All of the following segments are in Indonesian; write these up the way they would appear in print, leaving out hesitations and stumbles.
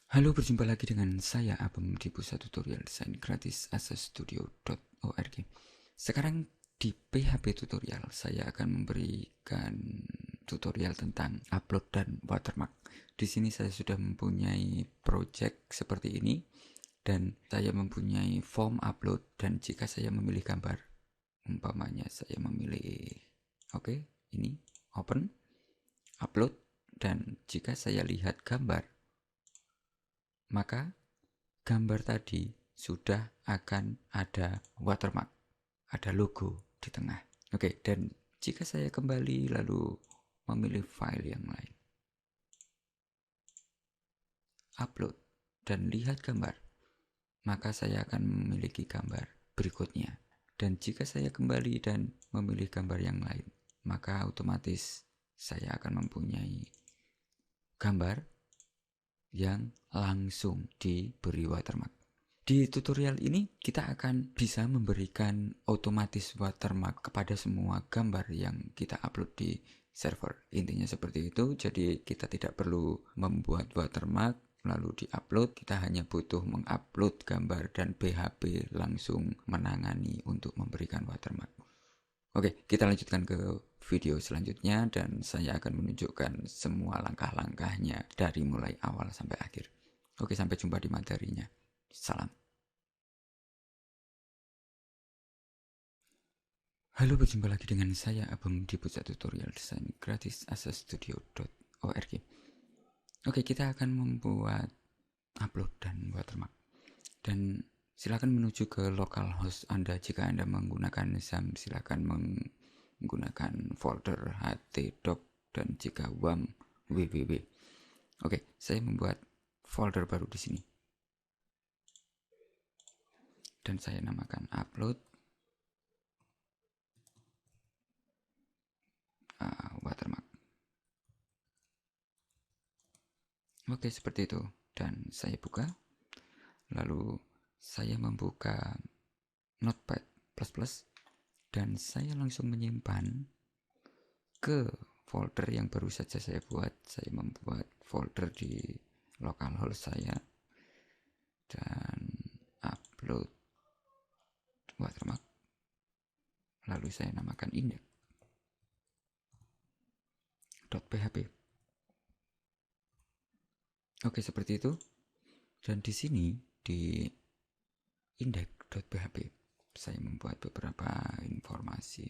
Halo, berjumpa lagi dengan saya Abem di pusat tutorial desain gratis asastudio.org. Sekarang di PHP tutorial saya akan memberikan tutorial tentang upload dan watermark. Di sini saya sudah mempunyai project seperti ini dan saya mempunyai form upload, dan jika saya memilih gambar, umpamanya saya memilih ini open upload, dan jika saya lihat gambar, maka gambar tadi sudah akan ada watermark, ada logo di tengah. Oke, dan jika saya kembali lalu memilih file yang lain, upload, dan lihat gambar, maka saya akan memiliki gambar berikutnya. Dan jika saya kembali dan memilih gambar yang lain, maka otomatis saya akan mempunyai gambar yang langsung diberi watermark. Di tutorial ini kita akan bisa memberikan otomatis watermark kepada semua gambar yang kita upload di server. Intinya seperti itu, jadi kita tidak perlu membuat watermark lalu di-upload, kita hanya butuh mengupload gambar dan PHP langsung menangani untuk memberikan watermark. Oke, kita lanjutkan ke video selanjutnya dan saya akan menunjukkan semua langkah-langkahnya dari mulai awal sampai akhir. Oke, sampai jumpa di materinya. Salam. Halo, berjumpa lagi dengan saya Abang di pusat tutorial desain gratis asastudio.org. Oke, kita akan membuat upload dan watermark. Dan silakan menuju ke localhost Anda. Jika Anda menggunakan SAM, silakan menggunakan folder htdoc, dan jika WAM www. Oke, saya membuat folder baru di sini. Dan saya namakan upload watermark. Oke, seperti itu. Dan saya buka. Lalu saya membuka Notepad++, dan saya langsung menyimpan ke folder yang baru saja saya buat. Saya membuat folder di localhost saya dan upload watermark. Lalu saya namakan index.php. Oke, seperti itu. Dan di sini di index.php saya membuat beberapa informasi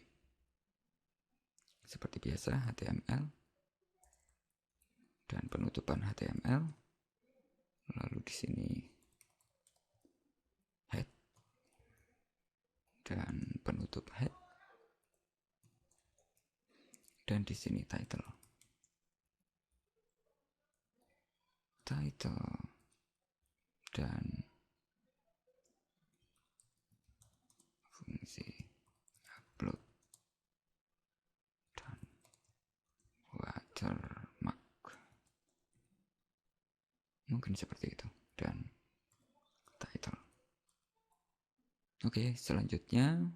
seperti biasa, HTML dan penutupan HTML. Lalu di sini head dan penutup head, dan di sini title dan fungsi upload dan watermark. Mungkin seperti itu. Dan title. Oke, selanjutnya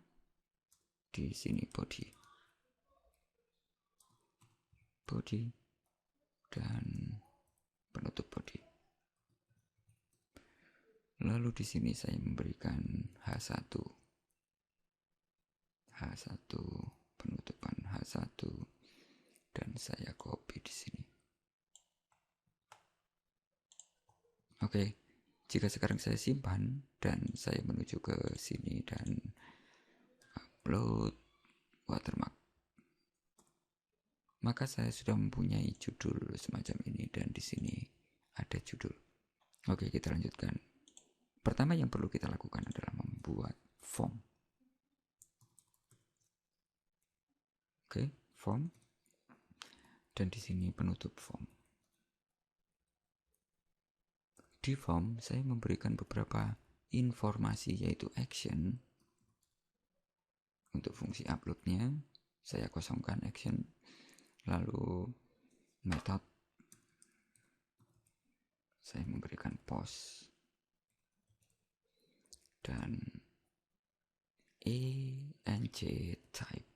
di sini body dan penutup body. Lalu di sini saya memberikan H1 penutupan H1, dan saya copy di sini. Oke, jika sekarang saya simpan dan saya menuju ke sini dan upload watermark, maka saya sudah mempunyai judul semacam ini, dan di sini ada judul. Oke, kita lanjutkan. Pertama yang perlu kita lakukan adalah membuat form. Oke, form. Dan di sini penutup form. Di form saya memberikan beberapa informasi, yaitu action. Untuk fungsi uploadnya saya kosongkan action. Lalu method saya memberikan post dan enj type.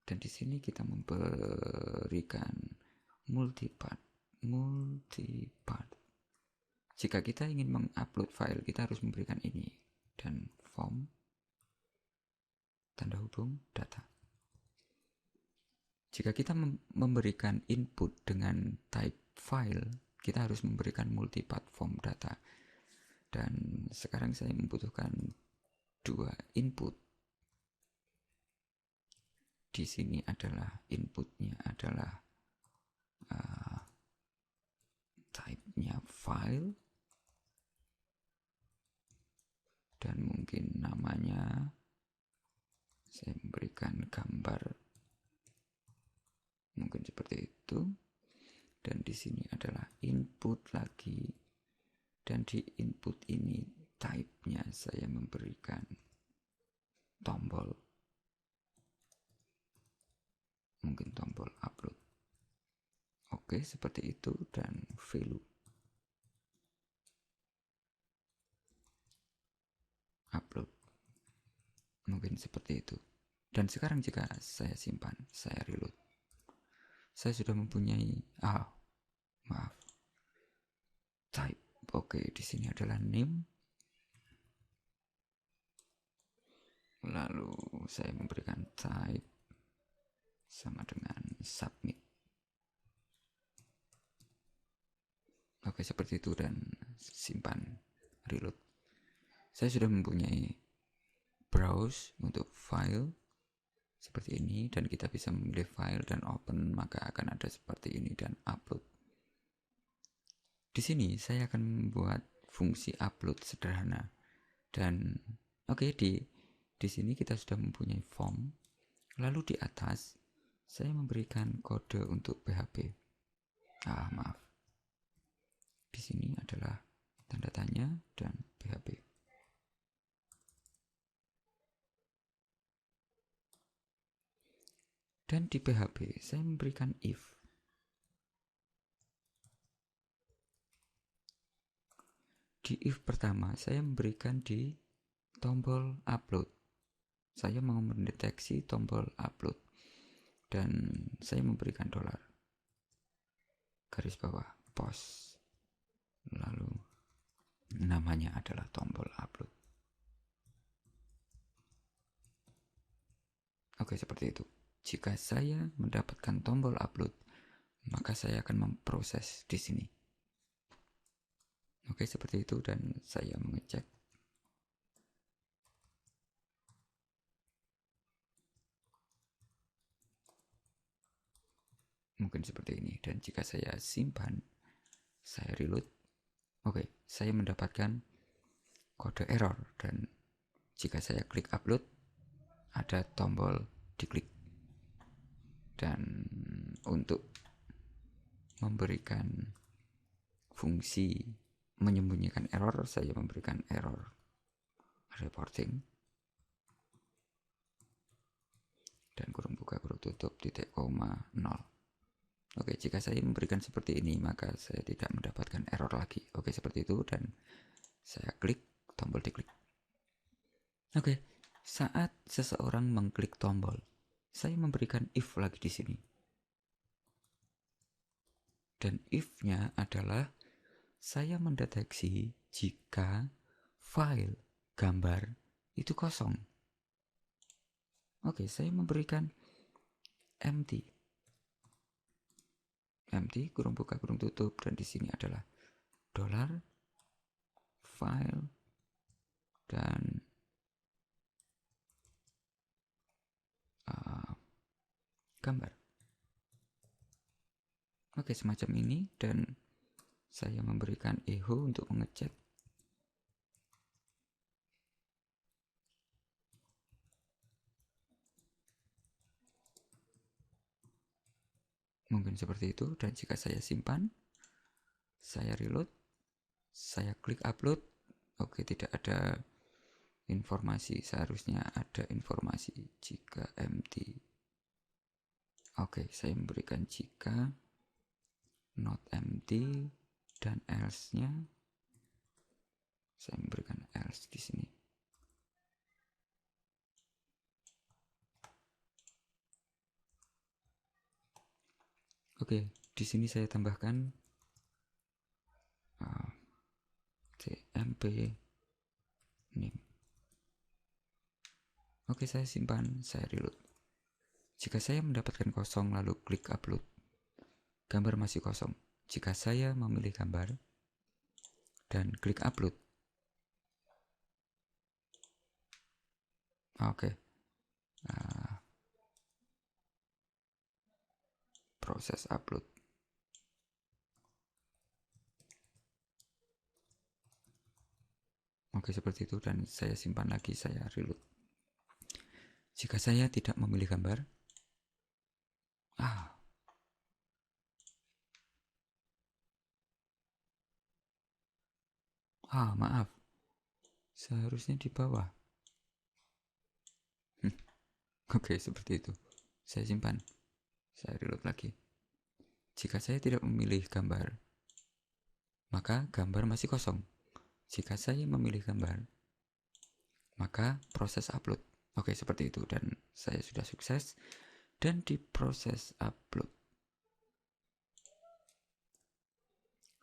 Dan di sini kita memberikan multipart. Jika kita ingin mengupload file, kita harus memberikan ini, dan form tanda hubung data. Jika kita memberikan input dengan type file, kita harus memberikan multipath form data. Dan sekarang saya membutuhkan dua input. Di sini adalah inputnya adalah type-nya file, dan mungkin namanya saya memberikan gambar, mungkin seperti itu. Dan di sini adalah input lagi, dan di input ini type-nya saya memberikan tombol, mungkin tombol upload. Oke, seperti itu. Dan value upload, mungkin seperti itu. Dan sekarang jika saya simpan, saya reload, saya sudah mempunyai type. Oke, di sini adalah name. Lalu saya memberikan type sama dengan submit. Oke, seperti itu. Dan simpan, reload. Saya sudah mempunyai browse untuk file seperti ini, dan kita bisa memilih file dan open, maka akan ada seperti ini, dan upload. Di sini saya akan membuat fungsi upload sederhana. Dan di sini kita sudah mempunyai form. Lalu di atas saya memberikan kode untuk PHP. Maaf. Di sini adalah tanda tanya dan PHP. Dan di PHP saya memberikan if. Di if pertama saya memberikan di tombol upload. Saya mau mendeteksi tombol upload, dan saya memberikan $, garis bawah, post. Lalu namanya adalah tombol upload. Oke, seperti itu. Jika saya mendapatkan tombol upload, maka saya akan memproses di sini. Oke, seperti itu. Dan saya mengecek. Mungkin seperti ini. Dan jika saya simpan, saya reload. Oke, saya mendapatkan kode error. Dan jika saya klik upload, ada tombol diklik. Dan untuk memberikan fungsi menyembunyikan error, saya memberikan error reporting, dan kurung buka kurung tutup titik koma 0. Oke, jika saya memberikan seperti ini, maka saya tidak mendapatkan error lagi. Oke, seperti itu. Dan saya klik tombol diklik. Oke, saat seseorang mengklik tombol, saya memberikan if lagi di sini. Dan if-nya adalah saya mendeteksi jika file gambar itu kosong. Oke, saya memberikan empty, kurung buka kurung tutup, dan di sini adalah $file dan gambar. Oke, semacam ini. Dan saya memberikan echo untuk mengecek. Mungkin seperti itu. Dan jika saya simpan, saya reload, saya klik upload. Oke, tidak ada informasi. Seharusnya ada informasi jika empty. Oke, saya memberikan jika not empty, dan else-nya saya memberikan else di sini. Oke, di sini saya tambahkan tmp name. Oke, saya simpan, saya reload. Jika saya mendapatkan kosong lalu klik upload, gambar masih kosong. Jika saya memilih gambar dan klik upload, oke, proses upload. Oke, seperti itu, dan saya simpan lagi, saya reload. Jika saya tidak memilih gambar, maaf, seharusnya di bawah. Oke, seperti itu. Saya simpan, saya reload lagi. Jika saya tidak memilih gambar, maka gambar masih kosong. Jika saya memilih gambar, maka proses upload. Oke, seperti itu, dan saya sudah sukses. Dan di proses upload,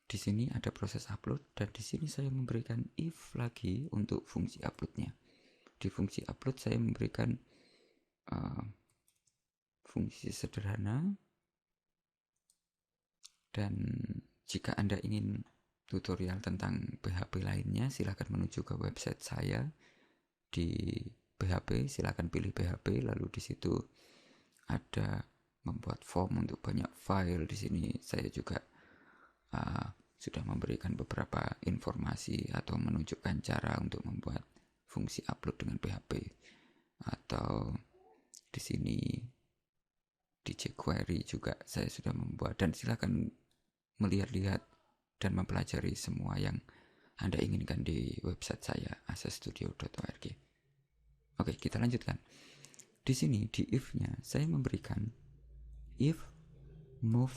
di sini ada proses upload, dan di sini saya memberikan if lagi untuk fungsi uploadnya. Di fungsi upload saya memberikan fungsi sederhana, dan jika Anda ingin tutorial tentang PHP lainnya, silakan menuju ke website saya. Di PHP silakan pilih PHP, lalu di situ ada membuat form untuk banyak file. Di sini saya juga sudah memberikan beberapa informasi atau menunjukkan cara untuk membuat fungsi upload dengan PHP. Atau di sini di jQuery juga saya sudah membuat, dan silakan melihat-lihat dan mempelajari semua yang Anda inginkan di website saya, asastudio.org. Oke, kita lanjutkan. Di sini di if-nya saya memberikan if move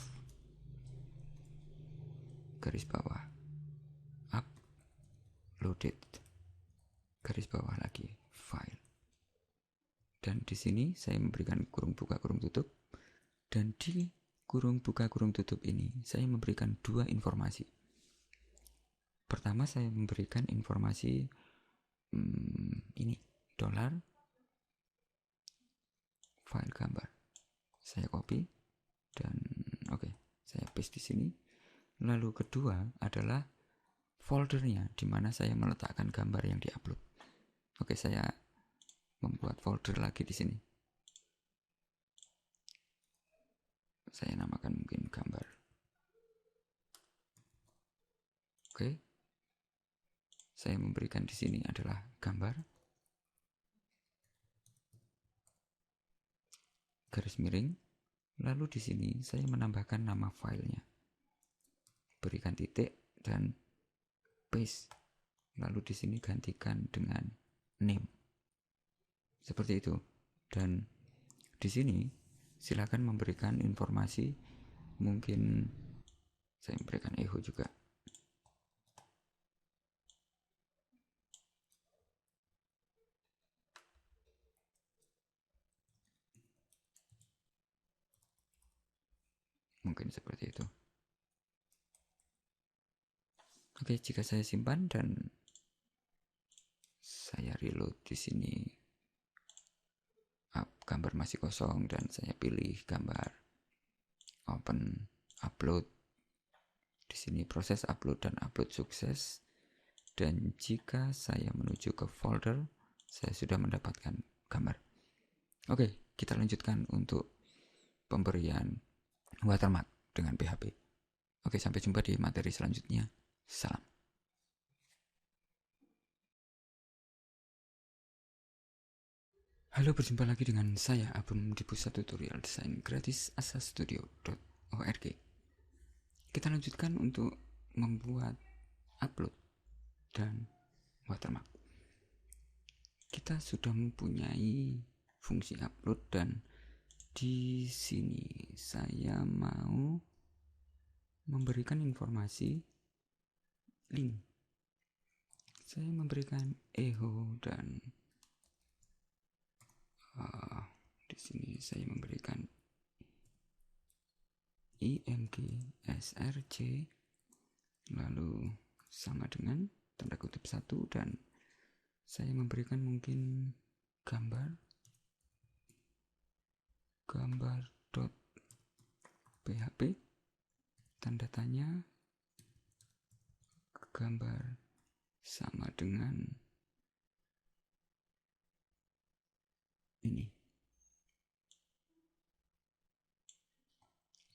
garis bawah uploaded garis bawah lagi file. Dan di sini saya memberikan kurung buka kurung tutup, dan di kurung buka kurung tutup ini saya memberikan dua informasi. Pertama, saya memberikan informasi ini dolar file gambar. Saya copy dan saya paste di sini. Lalu kedua adalah foldernya di mana saya meletakkan gambar yang diupload. Oke, saya membuat folder lagi di sini. Saya namakan mungkin gambar. Oke. Saya memberikan di sini adalah gambar garis miring. Lalu di sini saya menambahkan nama filenya. Berikan titik dan paste. Lalu di sini gantikan dengan name. Seperti itu. Dan di sini silakan memberikan informasi, mungkin saya memberikan echo juga. Mungkin seperti itu. Oke, jika saya simpan dan saya reload di sini, gambar masih kosong dan saya pilih gambar, open, upload. Di sini proses upload dan upload sukses. Dan jika saya menuju ke folder, saya sudah mendapatkan gambar. Oke, kita lanjutkan untuk pemberian watermark dengan PHP. Oke, sampai jumpa di materi selanjutnya. Salam. Halo, berjumpa lagi dengan saya Abum di pusat tutorial desain gratis asastudio.org. Kita lanjutkan untuk membuat upload dan watermark. Kita sudah mempunyai fungsi upload, dan di sini saya mau memberikan informasi link. Saya memberikan echo, dan di sini saya memberikan img src, lalu sama dengan tanda kutip 1, dan saya memberikan mungkin gambar.php, tanda tanya, gambar sama dengan ini.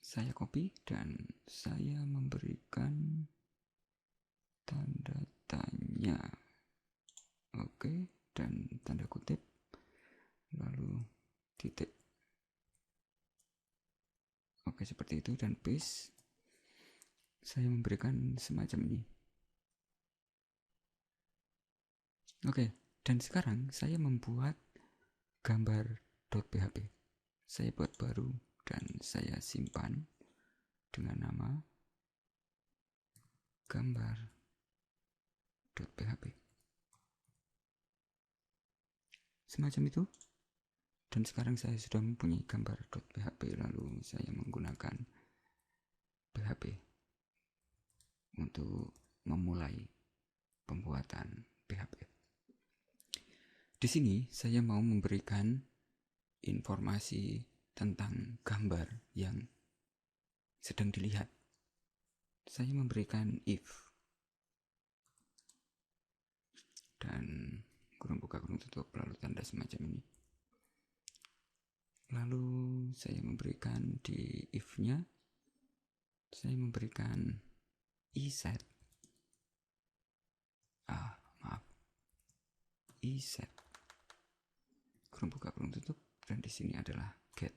Saya copy dan saya memberikan tanda tanya, oke, dan tanda kutip, lalu titik. Oke, seperti itu, dan paste. Saya memberikan semacam ini. Oke, dan sekarang saya membuat gambar.php. Saya buat baru dan saya simpan dengan nama gambar.php. Semacam itu. Dan sekarang saya sudah mempunyai gambar.php, lalu saya menggunakan PHP untuk memulai pembuatan PHP. Di sini saya mau memberikan informasi tentang gambar yang sedang dilihat. Saya memberikan if dan kurung buka kurung tutup, lalu tanda semacam ini. Lalu saya memberikan di if-nya, saya memberikan iset. Iset. Kurung buka kurung tutup, dan di sini adalah get.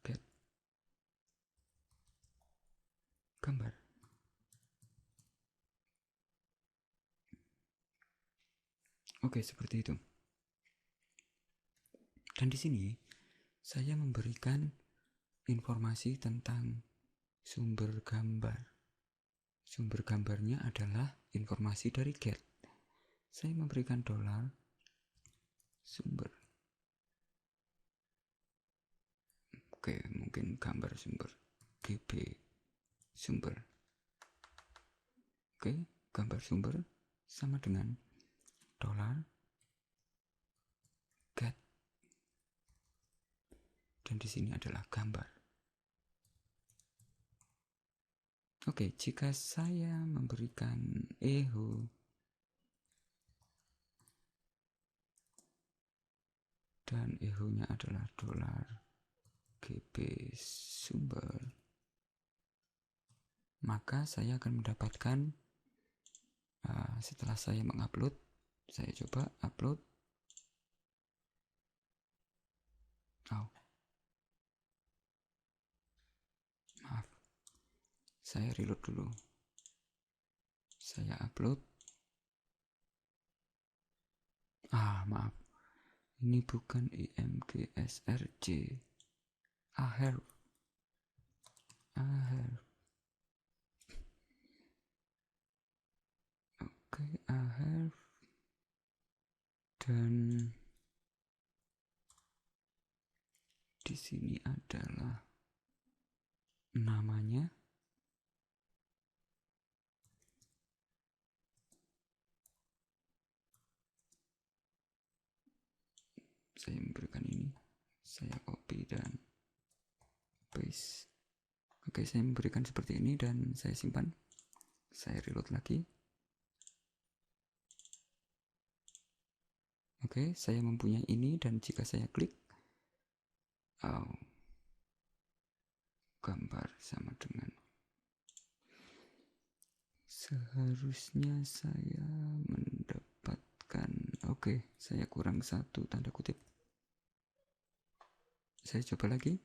$get gambar. Oke, seperti itu. Dan di sini saya memberikan informasi tentang sumber gambar. Sumber gambarnya adalah informasi dari get. Saya memberikan $sumber. Oke, mungkin gambar sumber, GB sumber. Oke, gambar sumber sama dengan $get. Dan di sini adalah gambar. Oke, jika saya memberikan echo dan echo-nya adalah $GB sumber, maka saya akan mendapatkan setelah saya mengupload, saya coba upload. Maaf, saya reload dulu. Saya upload. Maaf, ini bukan imgsrj. Aher. Oke, aher. Dan di sini adalah namanya. Saya memberikan ini, saya copy dan paste. Oke, saya memberikan seperti ini dan saya simpan. Saya reload lagi. Oke, saya mempunyai ini, dan jika saya klik, gambar sama dengan, seharusnya saya mendapatkan, oke, saya kurang 1 tanda kutip. Saya coba lagi.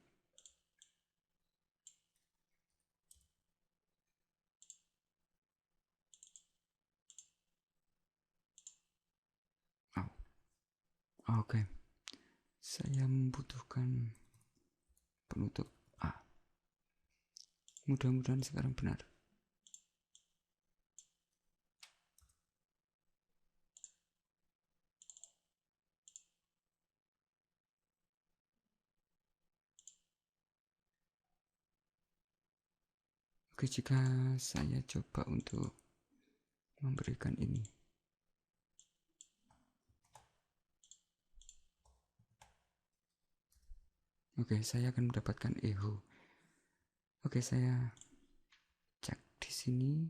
Oke, saya membutuhkan penutup A. Mudah-mudahan sekarang benar. Oke, jika saya coba untuk memberikan ini. Oke, saya akan mendapatkan echo. Oke, saya cek di sini.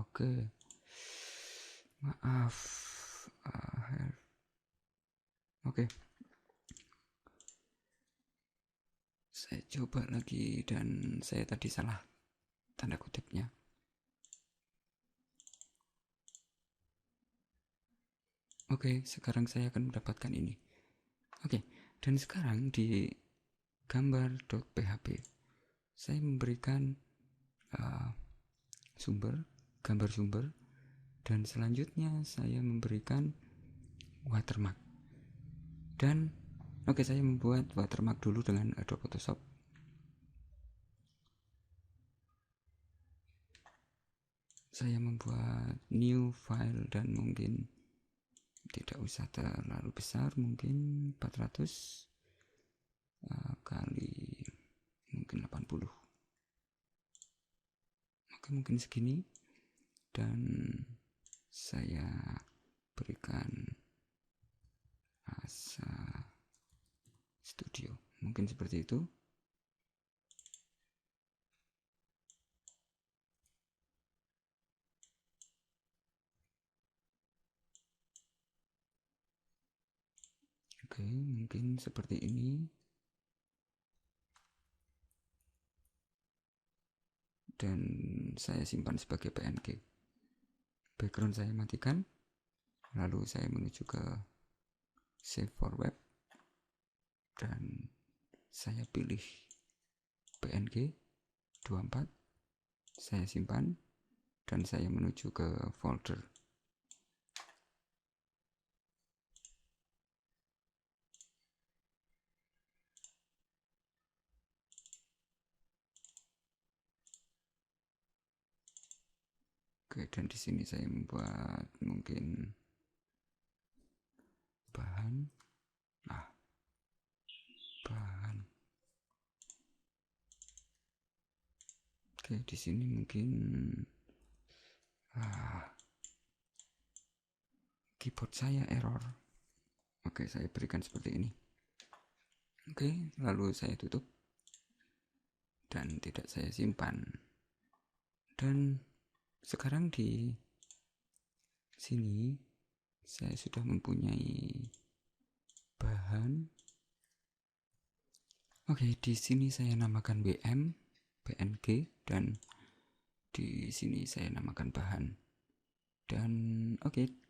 Oke. Maaf. Oke. Saya coba lagi dan saya tadi salah tanda kutipnya. Oke, sekarang saya akan mendapatkan ini. Oke, dan sekarang di gambar.php saya memberikan gambar sumber, dan selanjutnya saya memberikan watermark. Dan saya membuat watermark dulu dengan Adobe Photoshop. Saya membuat new file dan mungkin tidak usah terlalu besar, mungkin 400 kali mungkin 80. Oke, mungkin segini. Dan saya berikan asa studio, mungkin seperti itu. Oke, mungkin seperti ini. Dan saya simpan sebagai PNG. Background saya matikan. Lalu saya menuju ke Save for Web. Dan saya pilih PNG 24. Saya simpan. Dan saya menuju ke folder. Oke, dan di sini saya membuat mungkin bahan. Oke, di sini mungkin keyboard saya error. Oke, saya berikan seperti ini. Oke, lalu saya tutup dan tidak saya simpan. Dan sekarang di sini saya sudah mempunyai bahan. Oke, di sini saya namakan WM, PNG, dan di sini saya namakan bahan. Dan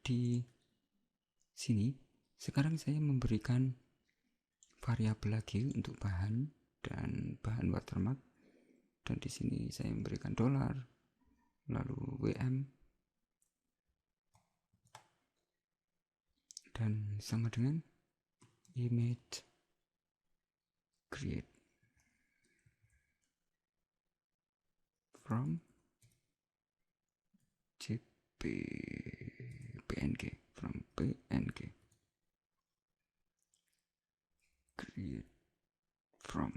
di sini sekarang saya memberikan variabel lagi untuk bahan dan bahan watermark. Dan di sini saya memberikan $, lalu WM, dan sama dengan image create from PNG, from PNG, create from.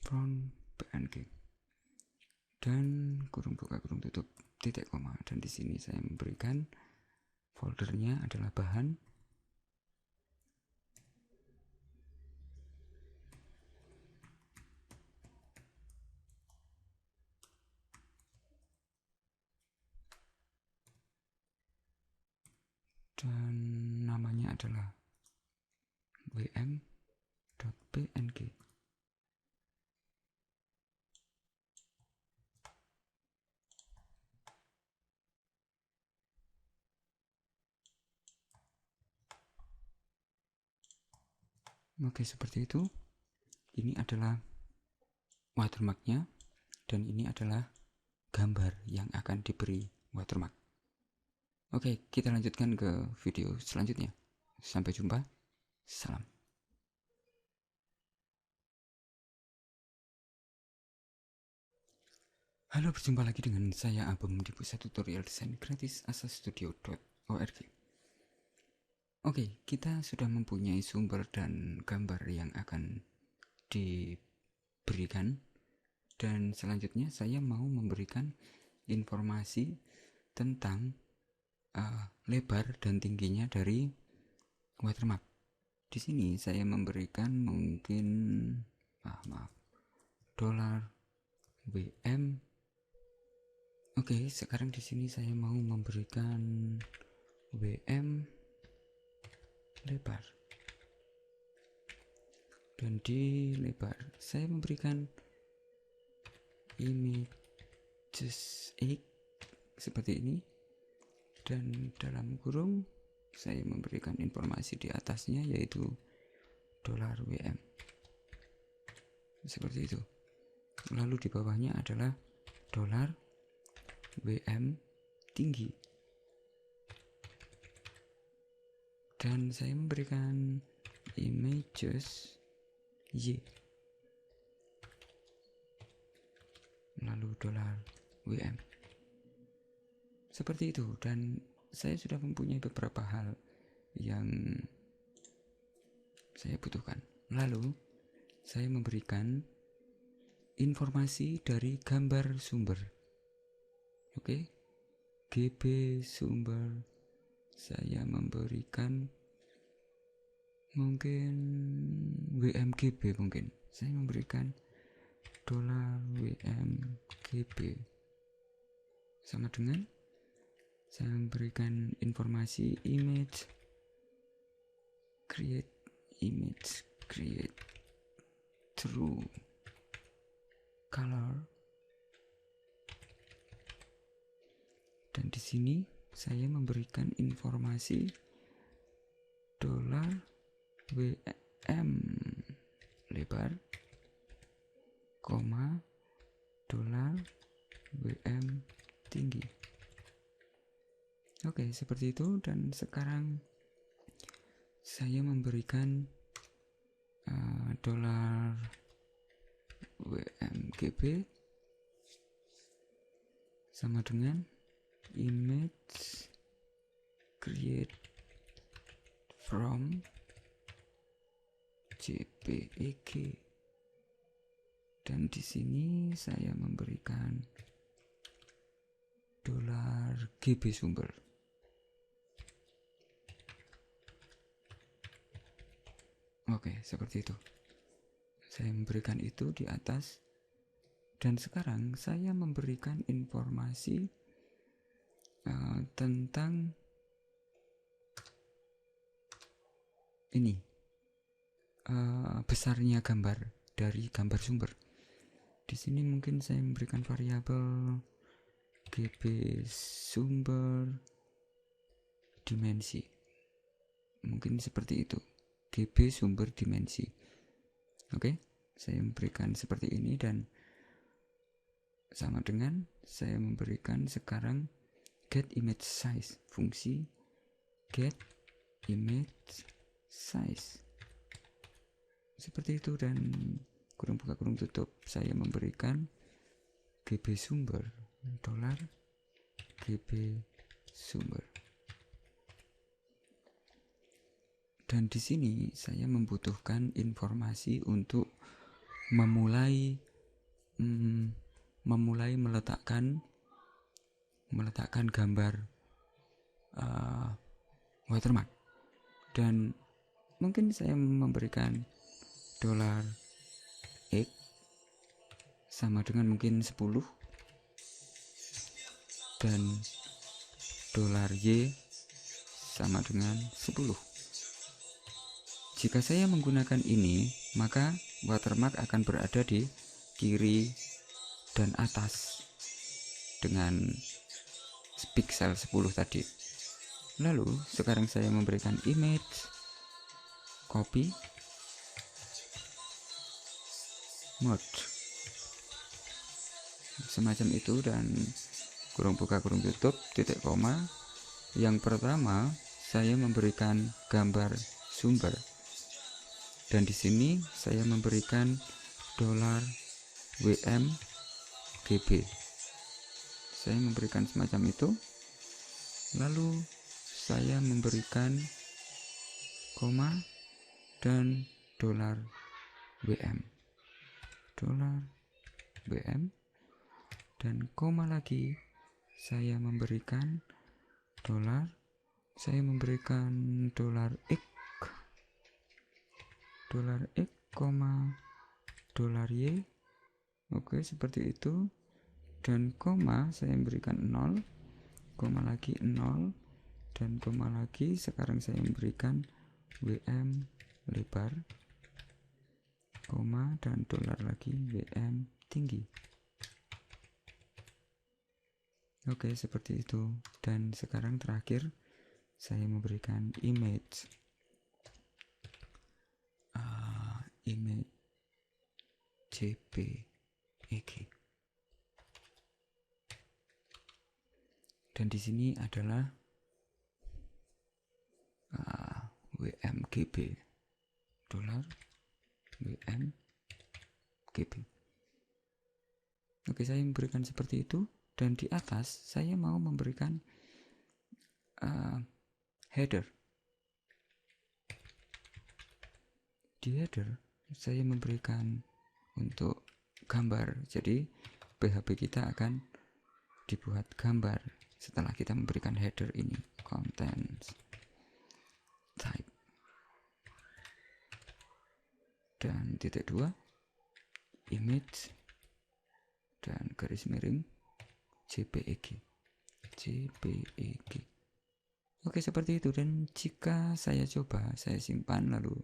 From PNG, dan kurung buka kurung tutup titik koma. Dan di sini saya memberikan foldernya adalah bahan. Dan namanya adalah wm.png. Oke, seperti itu. Ini adalah watermarknya, dan ini adalah gambar yang akan diberi watermark. Oke, kita lanjutkan ke video selanjutnya. Sampai jumpa. Salam. Halo, berjumpa lagi dengan saya Abem di pusat tutorial desain gratis asastudio.org. Oke, kita sudah mempunyai sumber dan gambar yang akan diberikan, dan selanjutnya saya mau memberikan informasi tentang lebar dan tingginya dari watermark. Di sini saya memberikan mungkin dolar WM. Oke, sekarang di sini saya mau memberikan WM lebar, dan di lebar saya memberikan images X seperti ini, dan dalam kurung saya memberikan informasi di atasnya yaitu dolar WM seperti itu. Lalu di bawahnya adalah dolar WM tinggi, dan saya memberikan images Y, lalu dolar WM seperti itu. Dan saya sudah mempunyai beberapa hal yang saya butuhkan. Lalu saya memberikan informasi dari gambar sumber. Oke, GB sumber saya memberikan mungkin WMGB, mungkin saya memberikan dolar WMGB sama dengan saya memberikan informasi image create true color, dan di sini saya memberikan informasi dolar WM lebar, dolar WM tinggi. Oke, seperti itu. Dan sekarang saya memberikan dolar WMGB sama dengan image create from JPEG, dan di sini saya memberikan dolar GB sumber. Oke, seperti itu. Saya memberikan itu di atas, dan sekarang saya memberikan informasi tentang ini, besarnya gambar dari gambar sumber. Di sini mungkin saya memberikan variabel GB sumber dimensi, mungkin seperti itu, GB sumber dimensi. Oke, saya memberikan seperti ini, dan sama dengan saya memberikan sekarang get image size, fungsi get image size seperti itu, dan kurung buka kurung tutup saya memberikan GB sumber dolar GB sumber. Dan di sini saya membutuhkan informasi untuk memulai meletakkan gambar watermark, dan mungkin saya memberikan dolar X sama dengan mungkin 10, dan dolar Y sama dengan 10. Jika saya menggunakan ini, maka watermark akan berada di kiri dan atas dengan pixel 10 tadi. Lalu sekarang saya memberikan image copy mode semacam itu, dan kurung buka kurung tutup titik koma. Yang pertama saya memberikan gambar sumber, dan di sini saya memberikan dolar WM GB. saya memberikan semacam itu, lalu saya memberikan koma dan dolar WM, dan koma lagi, saya memberikan dolar, saya memberikan dolar X, koma dolar Y. Oke, seperti itu. Dan koma saya memberikan 0, koma lagi 0, dan koma lagi. Sekarang saya memberikan WM lebar, koma, dan dolar lagi WM tinggi. Oke, seperti itu. Dan sekarang terakhir saya memberikan image JPEG. Dan di sini adalah WMGB, dolar WMGB. Oke, saya memberikan seperti itu. Dan di atas saya mau memberikan header. Di header saya memberikan untuk gambar. Jadi PHP kita akan dibuat gambar setelah kita memberikan header ini, content type, dan titik 2 image dan garis miring JPEG. Oke, seperti itu. Dan jika saya coba, saya simpan, lalu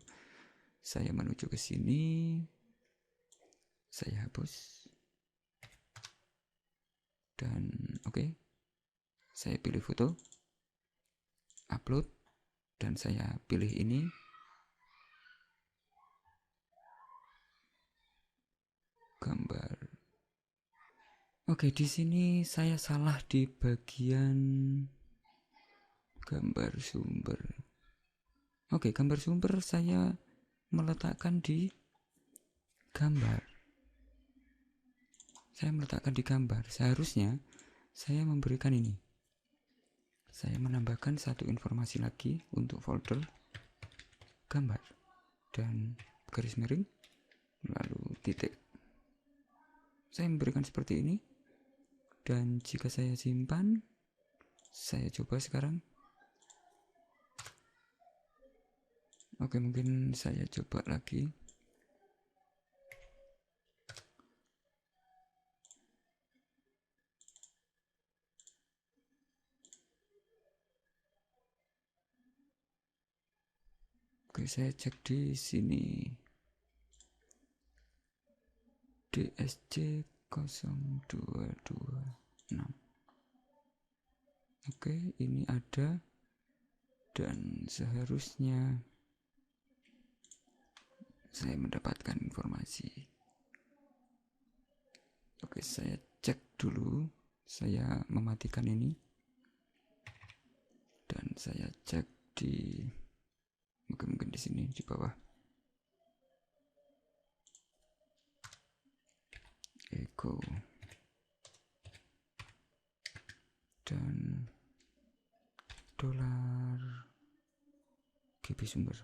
saya menuju ke sini, saya hapus, dan oke, saya pilih foto, upload, dan saya pilih ini. Gambar. Oke, di sini saya salah di bagian gambar sumber. Oke, gambar sumber saya meletakkan di gambar. Seharusnya saya memberikan ini. Saya menambahkan satu informasi lagi untuk folder gambar dan garis miring, lalu titik. Saya memberikan seperti ini. Dan jika saya simpan, saya coba sekarang. Oke, mungkin saya coba lagi. Oke, saya cek di sini. DSC 0226. Oke, ini ada, dan seharusnya saya mendapatkan informasi. Oke, saya cek dulu. Saya mematikan ini, dan saya cek di mungkin di sini di bawah. Echo dan dolar GB sumber.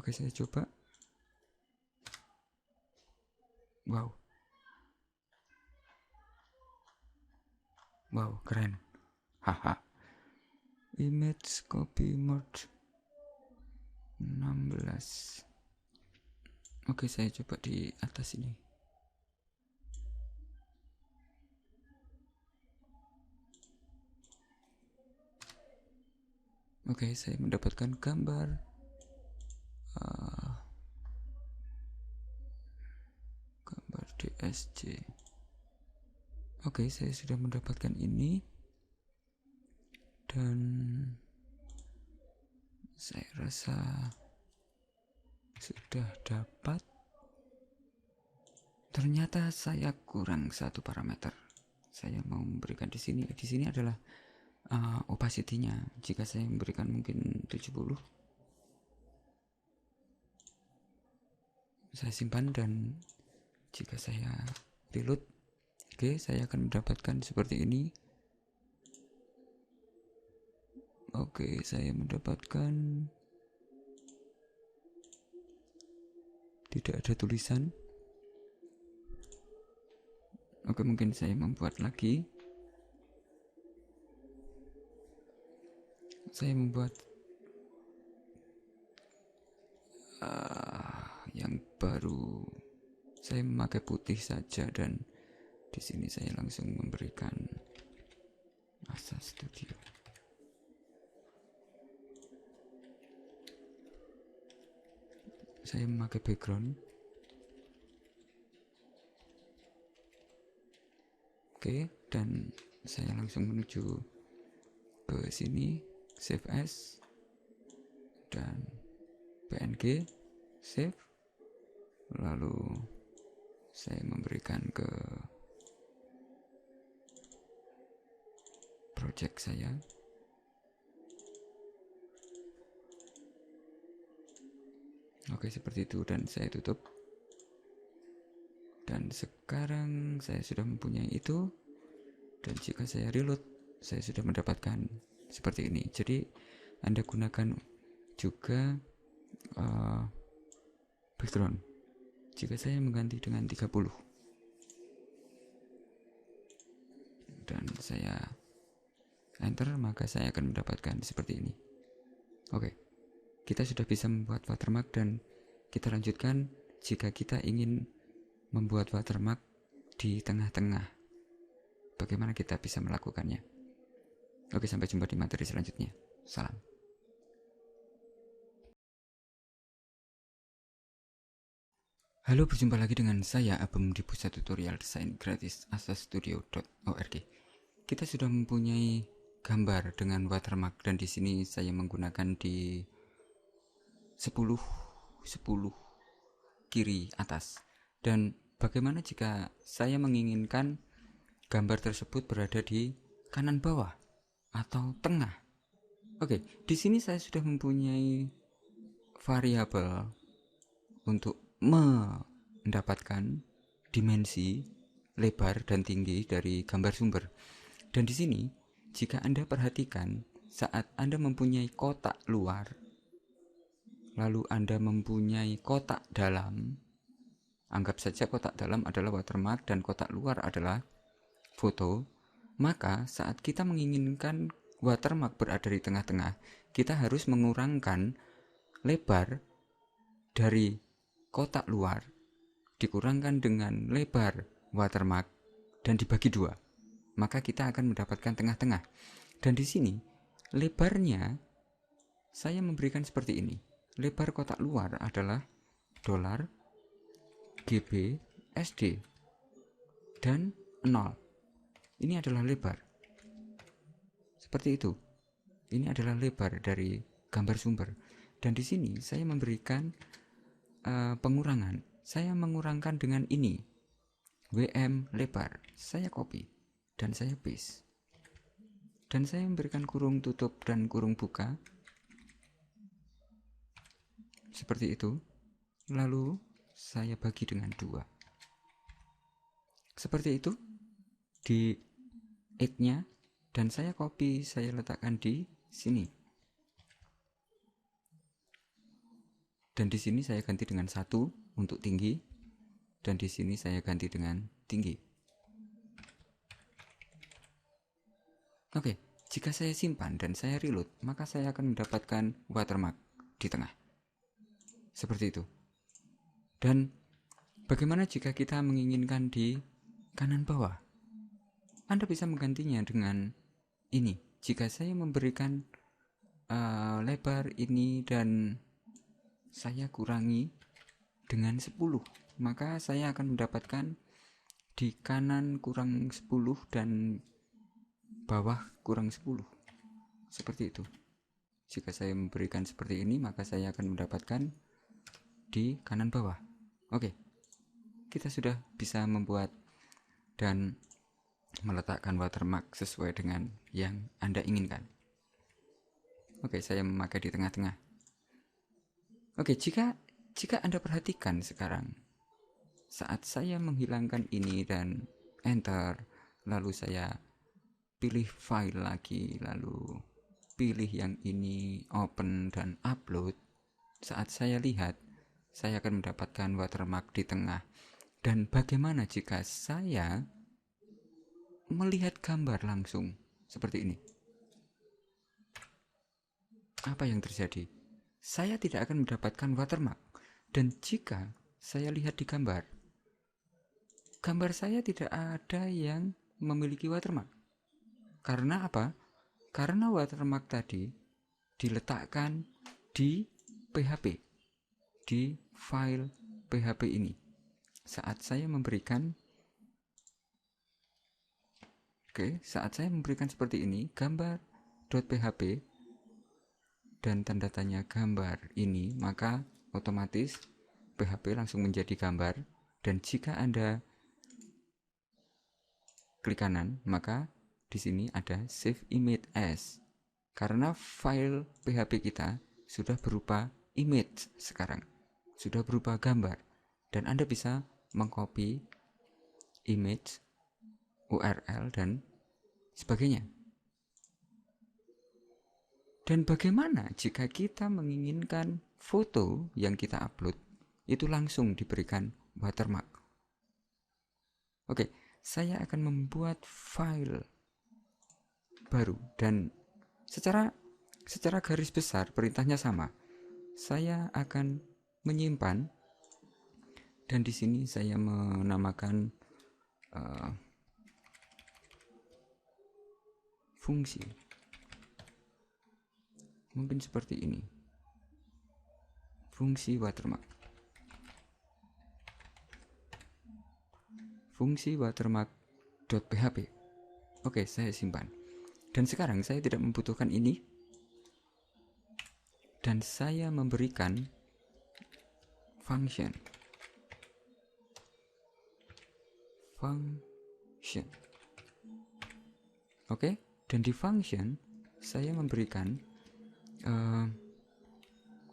Oke, saya coba. Wow, keren. Haha. Image copy mode 16. Oke, saya coba di atas ini. Oke, saya mendapatkan gambar DSC. Oke, saya sudah mendapatkan ini, dan saya rasa sudah dapat. Ternyata saya kurang satu parameter. Saya mau memberikan di sini. Di sini adalah opacity-nya. Jika saya memberikan mungkin 70, saya simpan dan Jika saya reload, oke, saya akan mendapatkan seperti ini. Oke, saya mendapatkan tidak ada tulisan. Oke, mungkin saya membuat lagi. Saya membuat yang baru. Saya memakai putih saja dan di sini saya langsung memberikan Asa Studio. Saya memakai background. Oke, dan saya langsung menuju ke sini, save as, dan PNG, save. Lalu saya memberikan ke project saya. Oke, seperti itu, dan saya tutup. Dan sekarang saya sudah mempunyai itu, dan jika saya reload, saya sudah mendapatkan seperti ini. Jadi Anda gunakan juga background. Jika saya mengganti dengan 30 dan saya enter, maka saya akan mendapatkan seperti ini. Oke, kita sudah bisa membuat watermark, dan kita lanjutkan jika kita ingin membuat watermark di tengah-tengah. Bagaimana kita bisa melakukannya? Oke, sampai jumpa di materi selanjutnya. Salam. Halo, berjumpa lagi dengan saya Abem di pusat tutorial desain gratis asastudio.org. Kita sudah mempunyai gambar dengan watermark, dan di sini saya menggunakan di 10 kiri atas. Dan bagaimana jika saya menginginkan gambar tersebut berada di kanan bawah atau tengah? Oke, di sini saya sudah mempunyai variabel untuk mendapatkan dimensi lebar dan tinggi dari gambar sumber. Dan di sini, jika Anda perhatikan, saat Anda mempunyai kotak luar, lalu Anda mempunyai kotak dalam, anggap saja kotak dalam adalah watermark dan kotak luar adalah foto, maka saat kita menginginkan watermark berada di tengah-tengah, kita harus mengurangkan lebar dari kotak luar dikurangkan dengan lebar watermark dan dibagi 2, maka kita akan mendapatkan tengah-tengah. Dan di sini lebarnya saya memberikan seperti ini. Lebar kotak luar adalah $GB SD dan 0. Ini adalah lebar. Seperti itu. Ini adalah lebar dari gambar sumber. Dan di sini saya memberikan pengurangan. Saya mengurangkan dengan ini. WM lebar. Saya copy dan saya paste. Dan saya memberikan kurung tutup dan kurung buka. Seperti itu. Lalu saya bagi dengan 2. Seperti itu. Di X-nya, dan saya copy, saya letakkan di sini. Dan di sini saya ganti dengan 1 untuk tinggi, dan di sini saya ganti dengan tinggi. Oke, jika saya simpan dan saya reload, maka saya akan mendapatkan watermark di tengah. Seperti itu. Dan bagaimana jika kita menginginkan di kanan bawah? Anda bisa menggantinya dengan ini. Jika saya memberikan lebar ini dan saya kurangi dengan 10, maka saya akan mendapatkan di kanan kurang 10 dan bawah kurang 10. Seperti itu. Jika saya memberikan seperti ini, maka saya akan mendapatkan di kanan bawah. Oke, kita sudah bisa membuat dan meletakkan watermark sesuai dengan yang Anda inginkan. Oke, saya memakai di tengah-tengah. Oke, jika Anda perhatikan sekarang, Saat saya menghilangkan ini dan enter, lalu saya pilih file lagi, lalu pilih yang ini, open dan upload. Saat saya lihat, saya akan mendapatkan watermark di tengah. Dan bagaimana jika saya melihat gambar langsung seperti ini? Apa yang terjadi? Saya tidak akan mendapatkan watermark. Dan jika saya lihat di gambar saya tidak ada yang memiliki watermark. Karena apa? Karena watermark tadi diletakkan di PHP, di file PHP ini. Saat saya memberikan seperti ini, gambar.php dan tanda tanya gambar ini, maka otomatis PHP langsung menjadi gambar. Dan jika Anda klik kanan, maka di sini ada save image as, karena file PHP kita sudah berupa image sekarang, sudah berupa gambar, dan Anda bisa mengcopy image, URL dan sebagainya. Dan bagaimana jika kita menginginkan foto yang kita upload itu langsung diberikan watermark? Oke, saya akan membuat file baru dan secara garis besar perintahnya sama. Saya akan menyimpan dan di sini saya menamakan fungsi. Mungkin seperti ini. Fungsi watermark. Fungsi watermark.php. Oke, saya simpan. Dan sekarang saya tidak membutuhkan ini. Dan saya memberikan function. Oke, dan di function saya memberikan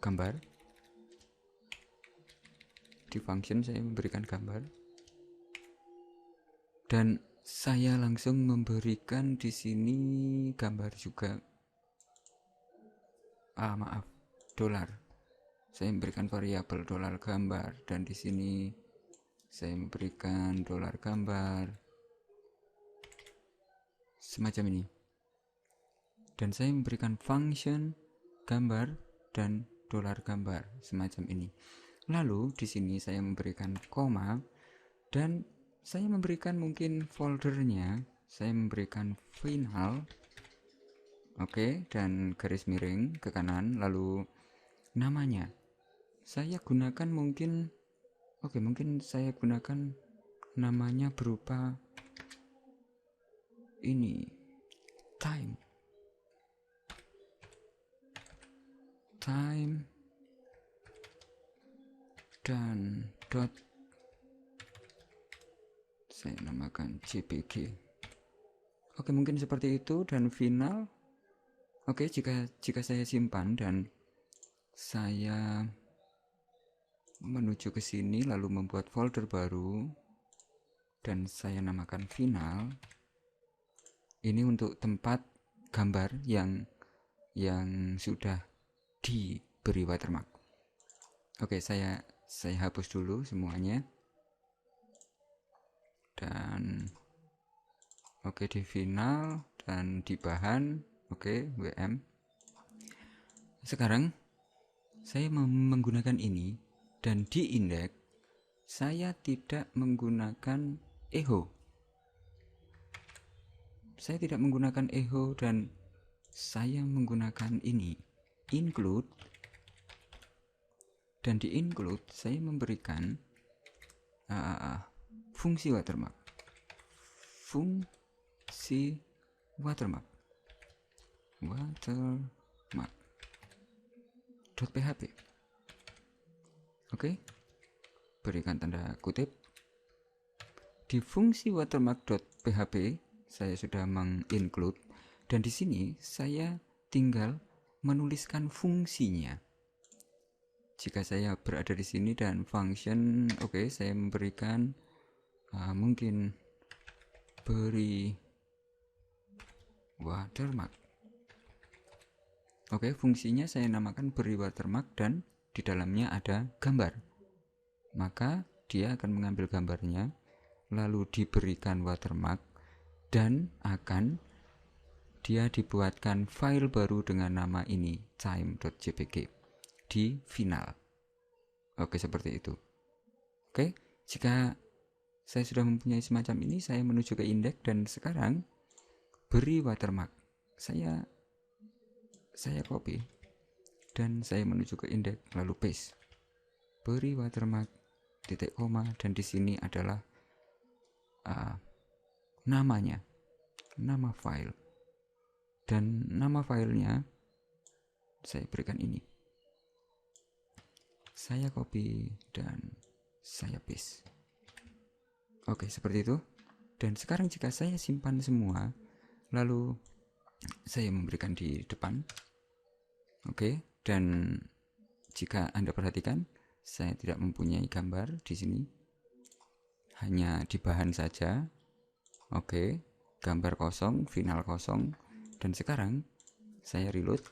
gambar. Di function saya memberikan gambar. Dan saya langsung memberikan di sini gambar juga. Dolar. Saya memberikan variabel dolar gambar dan di sini saya memberikan dolar gambar semacam ini. Dan saya memberikan function gambar dan dolar gambar semacam ini. Lalu di sini saya memberikan koma dan saya memberikan mungkin foldernya, saya memberikan final. Oke, dan garis miring ke kanan, lalu namanya. Saya gunakan mungkin saya gunakan namanya berupa ini, time dan dot, saya namakan jpg. Oke, mungkin seperti itu. Dan final. Oke, jika saya simpan dan saya menuju ke sini lalu membuat folder baru dan saya namakan final. Ini untuk tempat gambar yang sudah diberi watermark. Oke, saya hapus dulu semuanya. Dan oke, di final dan di bahan, oke, WM. Sekarang saya menggunakan ini dan di indeks saya tidak menggunakan echo. Saya tidak menggunakan echo dan saya menggunakan ini, include. Dan di include saya memberikan fungsi watermark. Fungsi watermark. Watermark.php. Oke. Berikan tanda kutip. Di fungsi watermark.php saya sudah menginclude dan di sini saya tinggal menuliskan fungsinya. jika saya berada di sini dan function, oke, saya memberikan mungkin beri watermark. Oke, fungsinya saya namakan beri watermark dan di dalamnya ada gambar. Maka dia akan mengambil gambarnya, lalu diberikan watermark dan akan dia dibuatkan file baru dengan nama ini, time.jpg di final. Oke, seperti itu. Oke, jika saya sudah mempunyai semacam ini, saya menuju ke indeks dan sekarang beri watermark. Saya copy dan saya menuju ke indeks lalu paste. Beri watermark titik koma dan di sini adalah namanya, nama file. Dan nama filenya saya berikan ini. Saya copy dan saya paste. Oke, seperti itu. Dan sekarang jika saya simpan semua, lalu saya memberikan di depan. Oke, dan jika Anda perhatikan, saya tidak mempunyai gambar di sini. Hanya di bahan saja. Oke, gambar kosong, final kosong. Dan sekarang saya reload,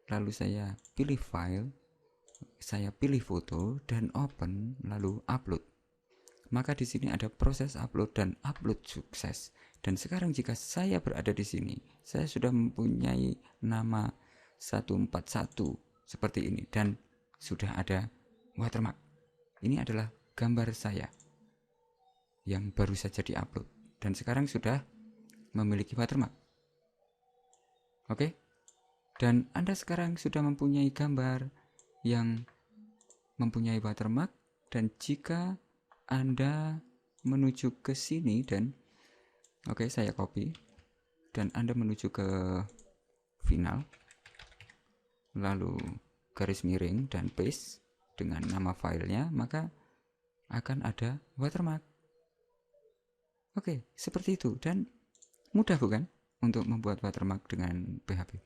lalu saya pilih file, saya pilih foto dan open, lalu upload. Maka di sini ada proses upload dan upload sukses. Dan sekarang jika saya berada di sini, saya sudah mempunyai nama 141 seperti ini dan sudah ada watermark. Ini adalah gambar saya yang baru saja diupload dan sekarang sudah memiliki watermark. Oke? Dan Anda sekarang sudah mempunyai gambar yang mempunyai watermark, dan jika Anda menuju ke sini dan oke, saya copy dan Anda menuju ke final, lalu garis miring dan paste dengan nama filenya, maka akan ada watermark. Oke, seperti itu. Dan mudah bukan untuk membuat watermark dengan PHP.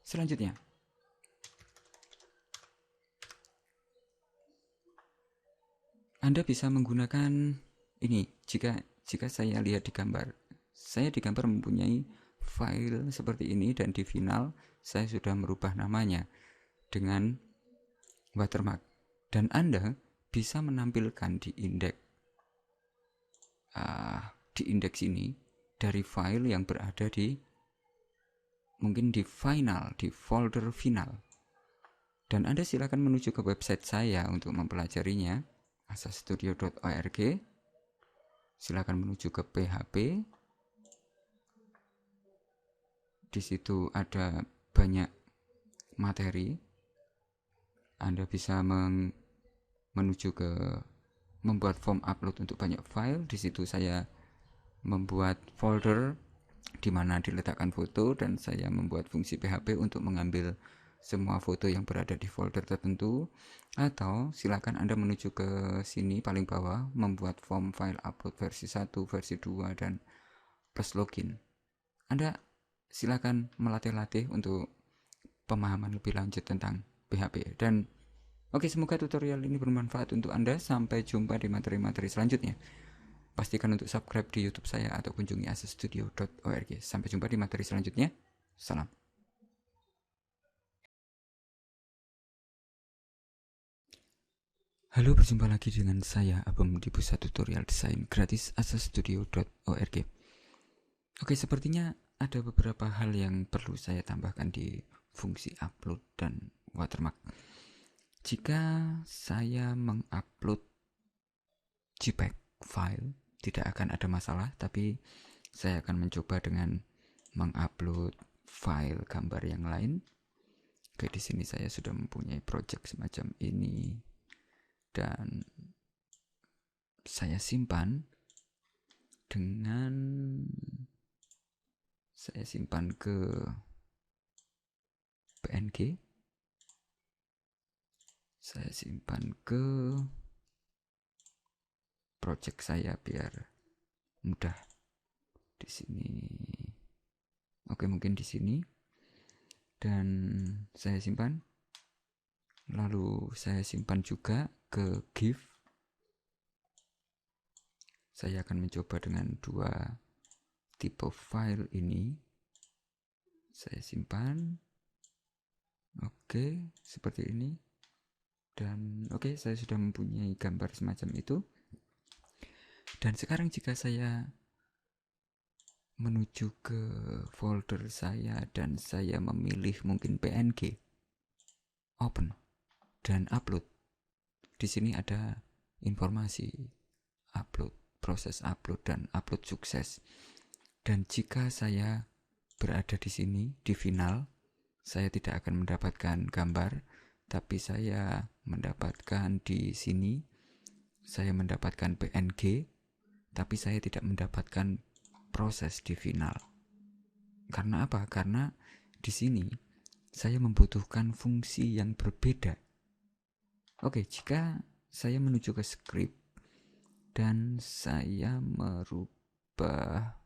Selanjutnya, Anda bisa menggunakan ini. Jika saya lihat di gambar, saya di gambar mempunyai file seperti ini dan di final saya sudah merubah namanya dengan watermark. Dan Anda bisa menampilkan di indeks ini dari file yang berada di mungkin di final, di folder final. Dan Anda silakan menuju ke website saya untuk mempelajarinya, asastudio.org. Silakan menuju ke PHP. Di situ ada banyak materi. Anda bisa menuju ke membuat form upload untuk banyak file. Di situ saya membuat folder di mana diletakkan foto dan saya membuat fungsi PHP untuk mengambil semua foto yang berada di folder tertentu. Atau silakan Anda menuju ke sini paling bawah, membuat form file upload versi 1, versi 2 dan plus login. Anda silakan melatih-latih untuk pemahaman lebih lanjut tentang PHP. Dan oke, semoga tutorial ini bermanfaat untuk Anda. Sampai jumpa di materi-materi selanjutnya. Pastikan untuk subscribe di YouTube saya atau kunjungi asastudio.org. Sampai jumpa di materi selanjutnya. Salam. Halo, berjumpa lagi dengan saya Abem di pusat tutorial desain gratis asastudio.org. Oke, sepertinya ada beberapa hal yang perlu saya tambahkan di fungsi upload dan watermark. Jika saya mengupload JPEG file, tidak akan ada masalah, tapi saya akan mencoba dengan mengupload file gambar yang lain. Oke, di sini saya sudah mempunyai project semacam ini dan saya simpan dengan saya simpan ke PNG. Saya simpan ke project saya biar mudah. Di sini. Oke, mungkin di sini. dan saya simpan. Lalu saya simpan juga ke GIF. Saya akan mencoba dengan dua tipe file ini. Saya simpan. Oke, seperti ini. Dan oke, saya sudah mempunyai gambar semacam itu. Dan sekarang jika saya menuju ke folder saya dan saya memilih mungkin PNG, open dan upload. Di sini ada informasi upload, proses upload dan upload sukses. Dan jika saya berada di sini di final, saya tidak akan mendapatkan gambar, tapi saya mendapatkan di sini saya mendapatkan PNG, tapi saya tidak mendapatkan proses di final. Karena apa? Karena di sini saya membutuhkan fungsi yang berbeda. Oke, jika saya menuju ke script dan saya merubah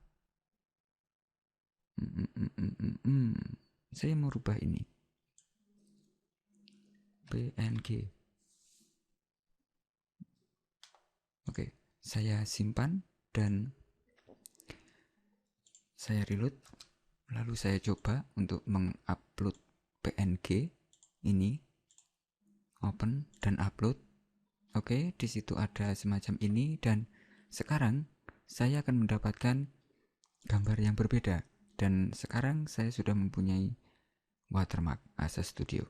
saya merubah ini PNG. Oke, saya simpan dan saya reload. Lalu saya coba untuk mengupload PNG ini, open dan upload. Oke, di situ ada semacam ini dan sekarang saya akan mendapatkan gambar yang berbeda. Dan sekarang saya sudah mempunyai watermark Asa Studio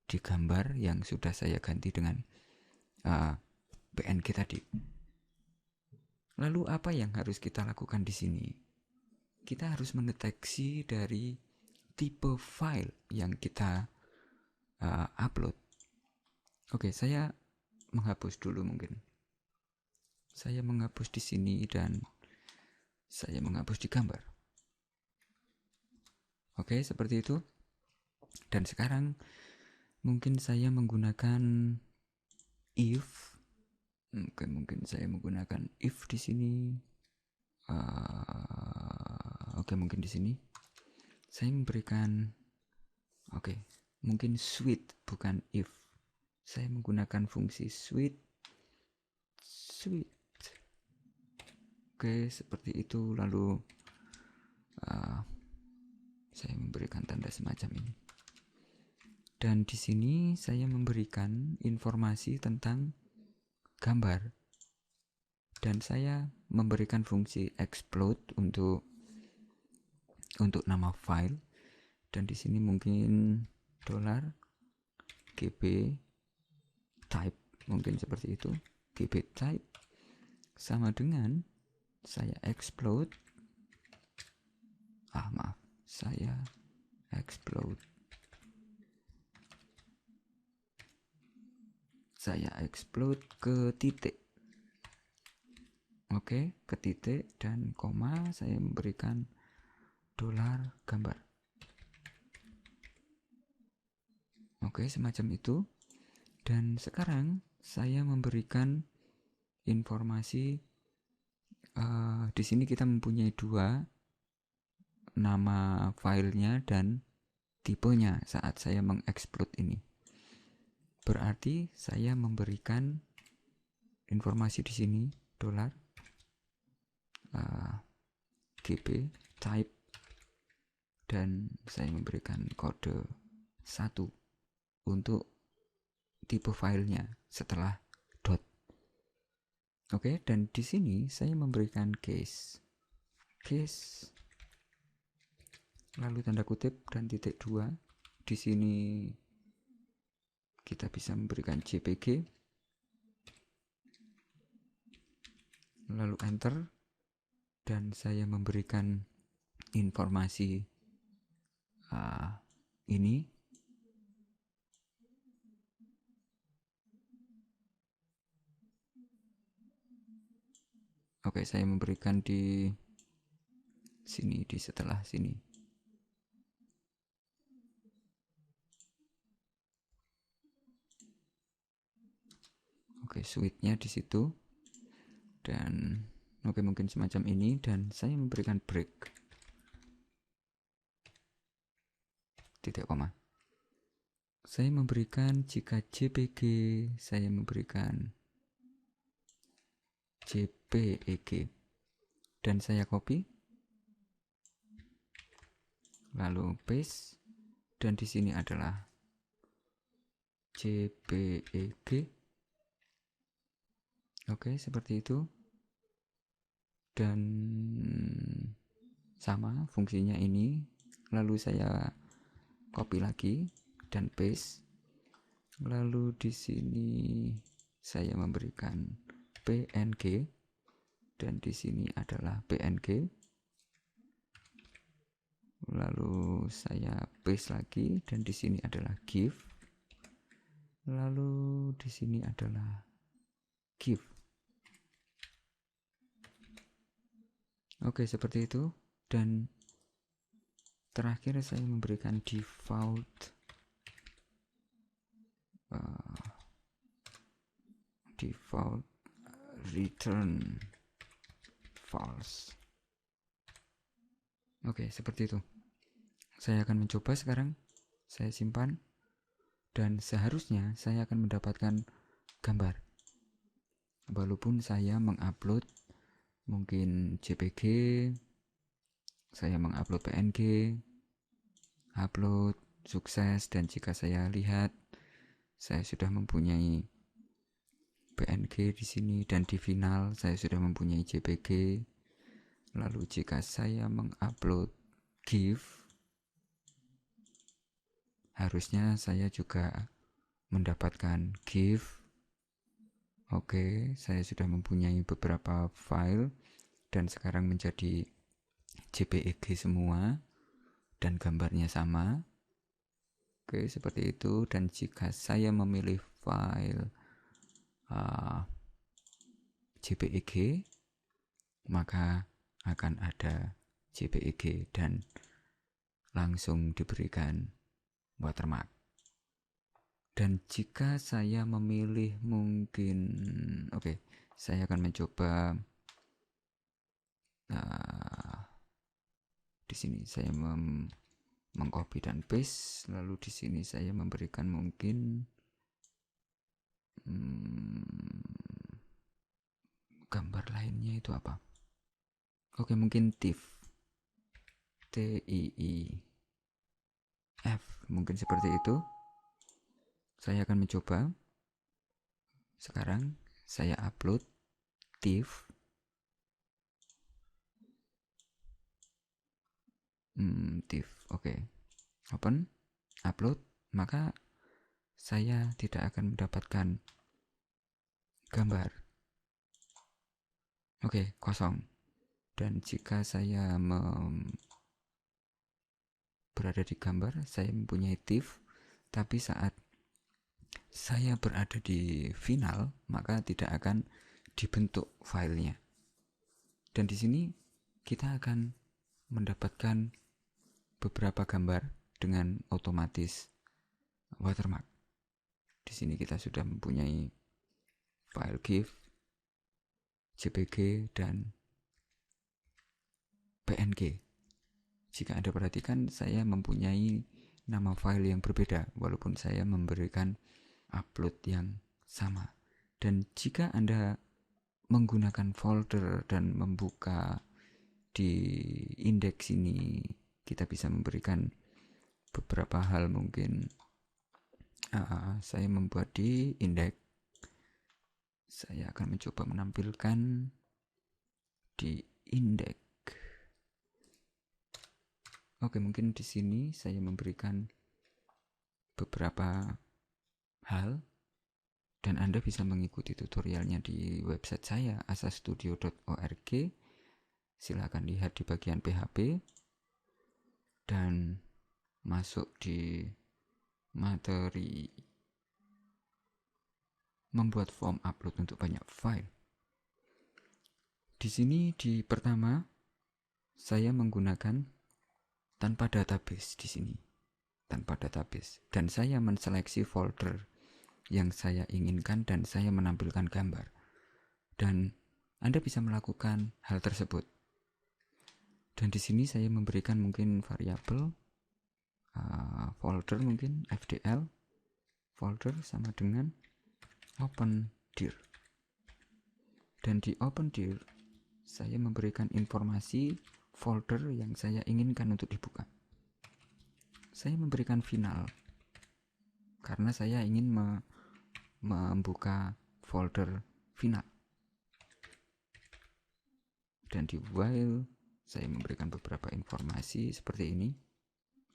di gambar yang sudah saya ganti dengan PNG tadi. Lalu apa yang harus kita lakukan di sini? Kita harus mendeteksi dari tipe file yang kita upload. Oke, saya menghapus dulu mungkin. Saya menghapus di sini dan saya menghapus di gambar. Oke, seperti itu. Dan sekarang mungkin saya menggunakan if. Mungkin saya menggunakan if di sini. Oke, mungkin di sini saya memberikan mungkin switch bukan if. Saya menggunakan fungsi switch. Oke, seperti itu. Lalu saya memberikan tanda semacam ini. Dan di sini saya memberikan informasi tentang gambar. Dan saya memberikan fungsi explode untuk nama file. Dan di sini mungkin $GB type, mungkin seperti itu. GB type sama dengan saya explode. Saya explode. Saya explode ke titik. Oke, ke titik dan koma saya memberikan $gambar. Oke, semacam itu. Dan sekarang saya memberikan informasi. Di sini kita mempunyai dua, nama filenya dan tipenya saat saya mengexplode ini. Berarti saya memberikan informasi di sini $GB type dan saya memberikan kode 1 untuk tipe filenya setelah dot. Oke, dan di sini saya memberikan case lalu tanda kutip dan titik 2. Di sini kita bisa memberikan JPG, lalu enter, dan saya memberikan informasi ini. Oke, saya memberikan di sini, di setelah sini. Oke, switch-nya di situ. Dan mungkin semacam ini, dan saya memberikan break. titik koma. Saya memberikan jika JPG, saya memberikan JPEG dan saya copy, lalu paste, dan di sini adalah JPEG. Oke, seperti itu. Dan sama fungsinya ini, lalu saya copy lagi dan paste. Lalu di sini saya memberikan PNG dan di sini adalah PNG. Lalu saya paste lagi dan di sini adalah GIF. Lalu di sini adalah GIF. Oke, seperti itu. Dan terakhir saya memberikan default return false. Oke, seperti itu. Saya akan mencoba sekarang. Saya simpan dan seharusnya saya akan mendapatkan gambar. Walaupun saya mengupload mungkin JPG, saya mengupload PNG, upload sukses, dan jika saya lihat saya sudah mempunyai PNG di sini dan di final saya sudah mempunyai JPG. Lalu jika saya mengupload GIF, harusnya saya juga mendapatkan GIF. Oke, saya sudah mempunyai beberapa file dan sekarang menjadi JPEG semua dan gambarnya sama. Oke, seperti itu. Dan jika saya memilih file JPEG, maka akan ada JPEG dan langsung diberikan watermark. Dan jika saya memilih mungkin, saya akan mencoba di sini saya mengcopy dan paste, lalu di sini saya memberikan mungkin gambar lainnya itu apa? Oke, mungkin TIFF, TIIF, mungkin seperti itu. Saya akan mencoba. Sekarang saya upload TIFF. TIFF, oke. Open, upload, maka saya tidak akan mendapatkan gambar. Oke, kosong. Dan jika saya berada di gambar, saya mempunyai TIFF, tapi saat saya berada di final, maka tidak akan dibentuk filenya. Dan di sini kita akan mendapatkan beberapa gambar dengan otomatis watermark. Di sini kita sudah mempunyai file GIF, JPG, dan PNG. Jika Anda perhatikan, saya mempunyai nama file yang berbeda walaupun saya memberikan upload yang sama. Dan jika Anda menggunakan folder dan membuka di indeks ini, kita bisa memberikan beberapa hal. Mungkin saya membuat di indeks, saya akan mencoba menampilkan di indeks. Oke, mungkin di sini saya memberikan beberapa hal dan Anda bisa mengikuti tutorialnya di website saya asastudio.org. Silakan lihat di bagian PHP dan masuk di materi membuat form upload untuk banyak file. Di sini di pertama saya menggunakan tanpa database di sini. Tanpa database, dan saya menseleksi folder yang saya inginkan dan saya menampilkan gambar. Dan Anda bisa melakukan hal tersebut. Dan di sini saya memberikan mungkin variabel folder, mungkin fdl folder sama dengan open dir, dan di open dir saya memberikan informasi folder yang saya inginkan untuk dibuka. Saya memberikan final karena saya ingin membuka folder final. Dan di while saya memberikan beberapa informasi seperti ini.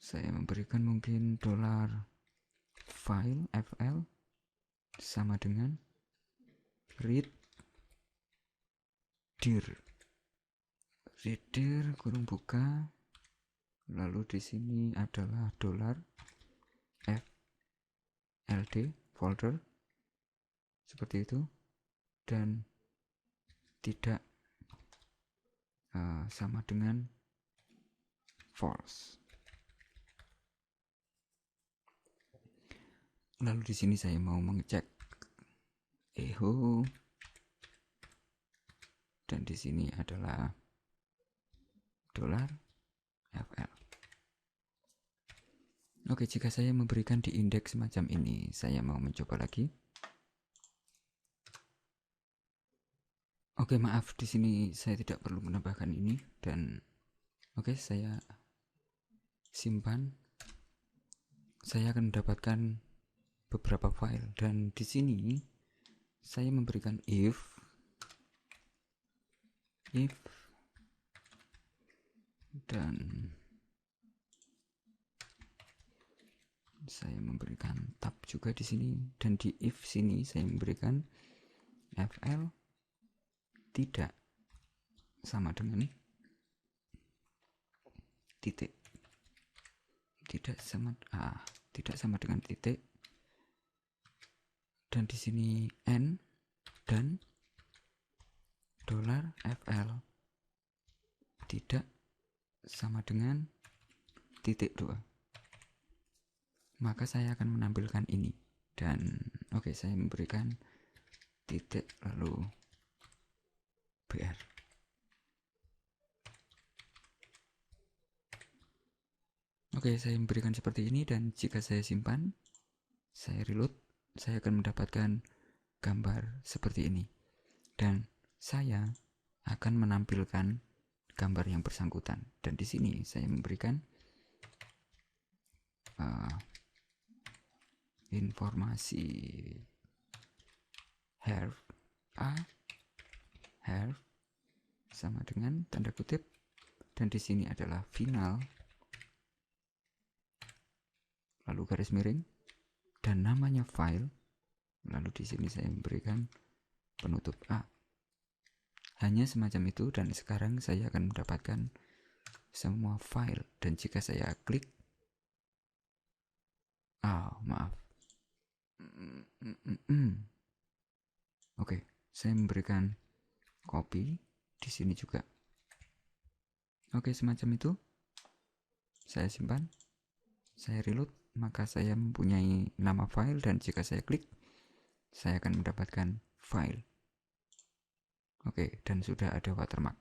Saya memberikan mungkin $file fl sama dengan read dir kurung buka, lalu di sini adalah $fld folder seperti itu, dan tidak sama dengan false. Lalu di sini saya mau mengecek echo, dan di sini adalah $fl. Oke, jika saya memberikan di indeks semacam ini, saya mau mencoba lagi. Oke, maaf, di sini saya tidak perlu menambahkan ini, dan oke, saya simpan. Saya akan mendapatkan beberapa file, dan di sini saya memberikan if dan saya memberikan tab juga di sini, dan di if sini saya memberikan fl tidak sama dengan titik, tidak sama dengan titik, dan di sini n dan $fl tidak sama dengan titik 2. Maka saya akan menampilkan ini, dan oke, saya memberikan titik lalu br. Oke, saya memberikan seperti ini, dan jika saya simpan, saya reload, saya akan mendapatkan gambar seperti ini, dan saya akan menampilkan gambar yang bersangkutan. Dan di sini saya memberikan informasi have sama dengan tanda kutip, dan di sini adalah final lalu garis miring dan namanya file, lalu di sini saya memberikan penutup A. Hanya semacam itu, dan sekarang saya akan mendapatkan semua file, dan jika saya klik maaf. Oke, saya memberikan copy di sini juga. Oke, semacam itu. Saya simpan, saya reload, maka saya mempunyai nama file, dan jika saya klik, saya akan mendapatkan file. Oke, dan sudah ada watermark.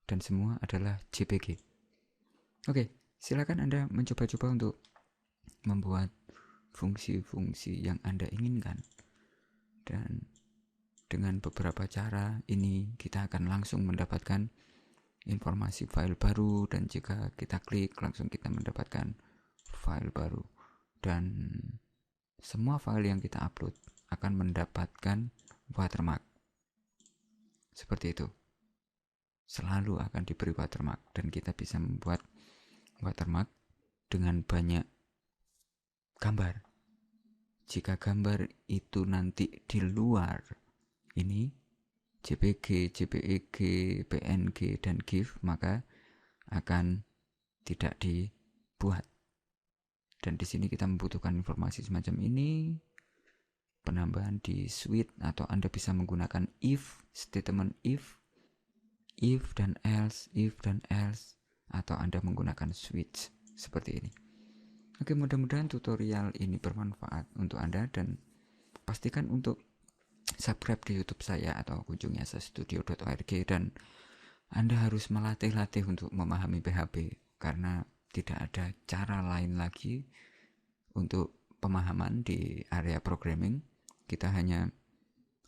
Dan semua adalah JPG. Oke, silakan Anda mencoba-coba untuk membuat fungsi-fungsi yang Anda inginkan. Dan dengan beberapa cara ini kita akan langsung mendapatkan informasi file baru, dan jika kita klik langsung kita mendapatkan file baru, dan semua file yang kita upload akan mendapatkan watermark. Seperti itu. Selalu akan diberi watermark, dan kita bisa membuat watermark dengan banyak gambar. Jika gambar itu nanti di luar ini JPG, JPEG, PNG, dan GIF, maka akan tidak dibuat. Dan di sini kita membutuhkan informasi semacam ini, penambahan di suite, atau Anda bisa menggunakan if, statement if dan else, atau Anda menggunakan switch seperti ini. Oke, mudah-mudahan tutorial ini bermanfaat untuk Anda, dan pastikan untuk subscribe di YouTube saya atau kunjungi asastudio.org, dan Anda harus melatih-latih untuk memahami PHP, karena Tidak ada cara lain lagi untuk pemahaman di area programming. Kita hanya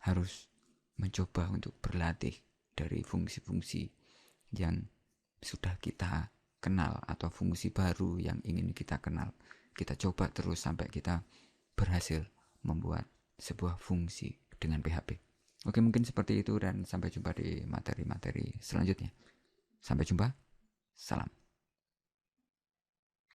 harus mencoba untuk berlatih dari fungsi-fungsi yang sudah kita kenal atau fungsi baru yang ingin kita kenal. Kita coba terus sampai kita berhasil membuat sebuah fungsi dengan PHP. Oke, mungkin seperti itu dan sampai jumpa di materi-materi selanjutnya. Sampai jumpa. Salam.